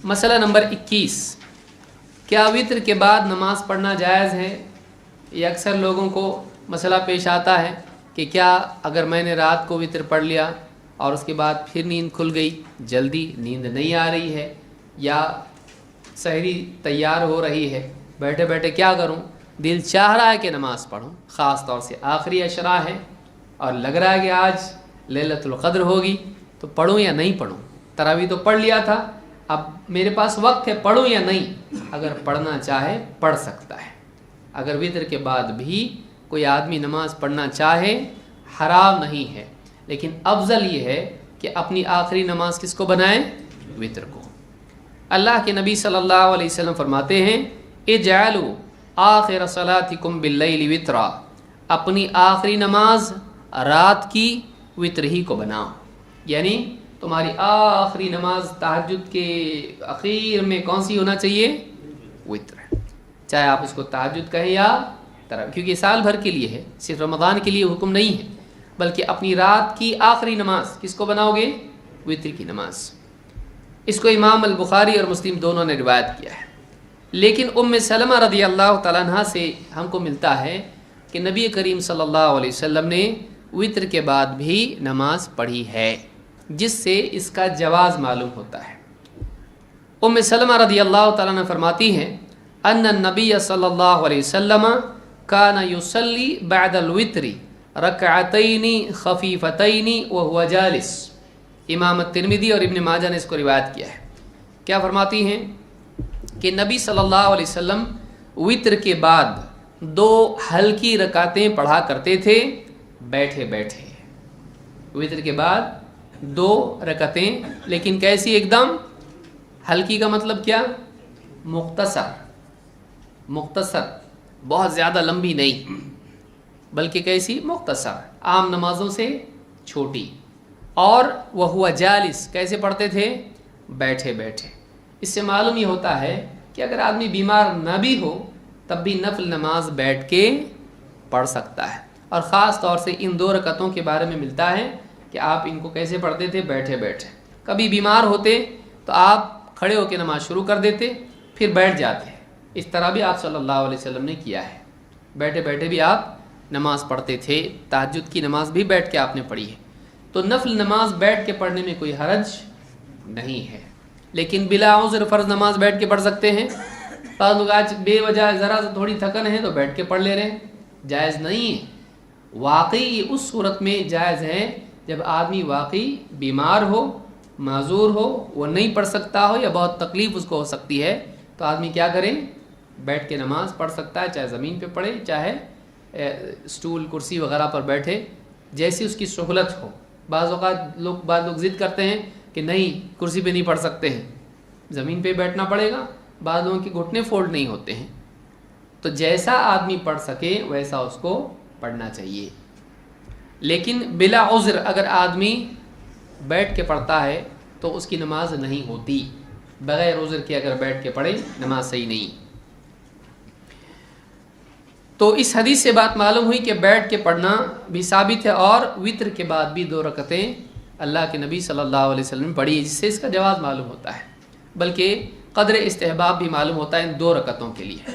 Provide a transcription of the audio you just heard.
मसला नंबर 21, क्या वित्र के बाद नमाज पढ़ना जायज़ है? ये अक्सर लोगों को मसला पेश आता है कि क्या अगर मैंने रात को वित्र पढ़ लिया और उसके बाद फिर नींद खुल गई, जल्दी नींद नहीं आ रही है या सहरी तैयार हो रही है, बैठे बैठे क्या करूं? दिल चाह रहा है कि नमाज़ पढ़ूं, ख़ास तौर से आखिरी अशरा है और लग रहा है कि आज लैलतुल क़द्र होगी, तो पढ़ूं या नहीं पढ़ूं? तरावी तो पढ़ लिया था, अब मेरे पास वक्त है, पढ़ूं या नहीं? अगर पढ़ना चाहे पढ़ सकता है। अगर वित्र के बाद भी कोई आदमी नमाज पढ़ना चाहे हराम नहीं है, लेकिन अफजल ये है कि अपनी आखिरी नमाज किसको बनाए? वित्र को। अल्लाह के नबी सल्लल्लाहु अलैहि वसल्लम फरमाते हैं, इजअलू आखिर सलातिकुम बिल्लैलि वित्रा, अपनी आखिरी नमाज रात की वित्र ही को बनाओ। यानी तुम्हारी आखिरी नमाज तहज्जुद के आखिर में कौन सी होना चाहिए? वित्र। चाहे आप उसको तहज्जुद कहें या तरावी, क्योंकि साल भर के लिए है, सिर्फ रमज़ान के लिए हुक्म नहीं है, बल्कि अपनी रात की आखिरी नमाज किसको बनाओगे? वित्र की नमाज। इसको इमाम अल बुखारी और मुस्लिम दोनों ने रिवायत किया है। लेकिन उम्मे सलमा रज़ी अल्लाह तआला अन्हा से हमको मिलता है कि नबी करीम सल्लल्लाहु अलैहि वसल्लम ने वित्र के बाद भी नमाज पढ़ी है, जिससे इसका जवाज़ मालूम होता है। उम्मे सलमा रज़ी अल्लाह तआला अन्हा फरमाती हैं, अन्ना नबी सल्लल्लाहु अलैहि वसल्लम काना युसल्ली बअदल वित्री रकअतैनी खफीफतैनी व हुवा जालिस। इमाम तिरमिज़ी और इब्न माजा ने इसको रिवायत किया है। क्या फरमाती हैं कि नबी सल्लल्लाहु अलैहि वसल्लम वित्र के बाद 2 हल्की रकातें पढ़ा करते थे बैठे बैठे। वित्र के बाद 2 रकातें, लेकिन कैसी? एकदम हल्की का मतलब क्या? मुख्तसर, बहुत ज़्यादा लंबी नहीं, बल्कि कैसी? मुख्तसर, आम नमाजों से छोटी। और वह हुआ जालिस, कैसे पढ़ते थे? बैठे बैठे। इससे मालूम ये होता है कि अगर आदमी बीमार न भी हो तब भी नफल नमाज बैठ के पढ़ सकता है। और ख़ास तौर से इन 2 रकतों के बारे में मिलता है कि आप इनको कैसे पढ़ते थे? बैठे बैठे। कभी बीमार होते तो आप खड़े होकर नमाज शुरू कर देते, फिर बैठ जाते। इस तरह भी आप सल्लल्लाहु अलैहि वसल्लम ने किया है, बैठे बैठे भी आप नमाज पढ़ते थे। तहज्जुद की नमाज भी बैठ के आपने पढ़ी है, तो नफल नमाज बैठ के पढ़ने में कोई हरज नहीं है। लेकिन बिला उज़्र फ़र्ज़ नमाज बैठ के पढ़ सकते हैं। बाद लोग आज बेवजह ज़रा से थोड़ी थकन है तो बैठ के पढ़ ले रहे हैं, जायज़ नहीं है। वाकई उस सूरत में जायज़ है जब आदमी वाकई बीमार हो, माजूर हो, वो नहीं पढ़ सकता हो या बहुत तकलीफ़ उसको हो सकती है, तो आदमी क्या करे? बैठ के नमाज पढ़ सकता है, चाहे ज़मीन पे पढ़े, चाहे स्टूल कुर्सी वगैरह पर बैठे, जैसी उसकी सहूलत हो। बाद लोग ज़िद करते हैं कि नहीं, कुर्सी पे नहीं पढ़ सकते हैं, ज़मीन पे बैठना पड़ेगा। बाद लोगों के घुटने फोल्ड नहीं होते हैं। तो जैसा आदमी पढ़ सके वैसा उसको पढ़ना चाहिए। लेकिन बिला उज़्र अगर आदमी बैठ के पढ़ता है तो उसकी नमाज नहीं होती। बग़ैर उज़्र के अगर बैठ के पढ़े नमाज सही नहीं। तो इस हदीस से बात मालूम हुई कि बैठ के पढ़ना भी साबित है, और वित्र के बाद भी 2 रकतें अल्लाह के नबी सल्लल्लाहु अलैहि वसल्लम ने पढ़ी, जिससे इसका जवाज़ मालूम होता है। बल्कि क़द्र इस्तेहबाब भी मालूम होता है इन 2 रकतों के लिए।